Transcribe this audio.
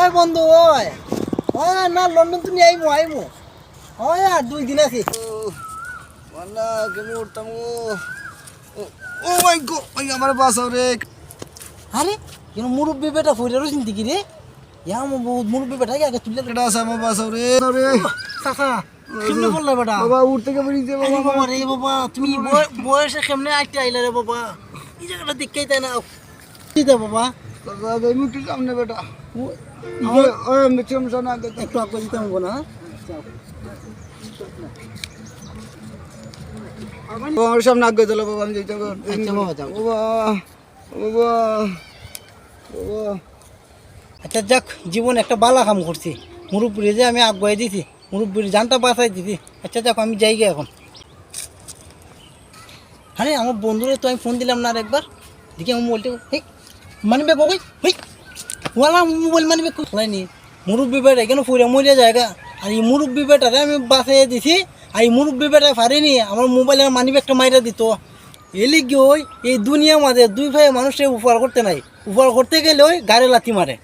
ওই বন্ধু ওই ওই না লন্ডন তুমি আইমু আইমু ওই আর 2 দিন আছি ওয়াল্লা কেমন উঠতাম ও মাই গড ওই আমার বাসাও রে। আরে কেন মুরব্বি বেটা ফইরা রইছিন দিকি রে ইয়া মো মুরব্বি বেটা আগে তুলে কেডা আছে আমার বাসাও রে রে কাকা কেমনে বললে বেটা বাবা উঠ থেকে বেরিয়েছে আরে বাবা। বাবা রে বাবা তুমি বয়সে কেমনে আইতে আইলা রে বাবা এই জায়গাটা দেখতেই তাই না কি দে বাবা দাদা আমি একটু সামনে বেটা ওই ওই মিচম সোনা একটু আগে দিতে হবে না আমার সামনে আগে চলো বাবা আমি যাইতে আচ্ছা বাবা যাও বাবা বাবা বাবা। আচ্ছা যাক জীবন একটা বালা কাম করছি মুরব্বীরে যে আমি আগুয়াই দিছি মুরব্বীর জানটা বাঁচাই দিছি। আচ্ছা যাক আমি যাই গে এখন। আরে আমার বন্ধুরে তো আমি ফোন দিলাম না আর একবার দেখি আমার মোবাইলটা হেই মানি ব্যাগ ওই হেই ওয়ালা মোবাইল মানি ব্যাগ খোলাইনি মুরব্বী বেটা কেন ফুরে মরিয়া জায়গা আর এই মুরব্বী বেটারে আমি বাঁচাই দিছি আর এই মুরব্বী বেটা পারিনি আমার মোবাইলের মানি ব্যাগটা মাইরা দিত এলি গিয়ে ওই এই দুনিয়া মাঝে দুই ভাই মানুষের উপহার করতে নাই উপহার করতে গেলে ওই গাড়ি লাথি মারে।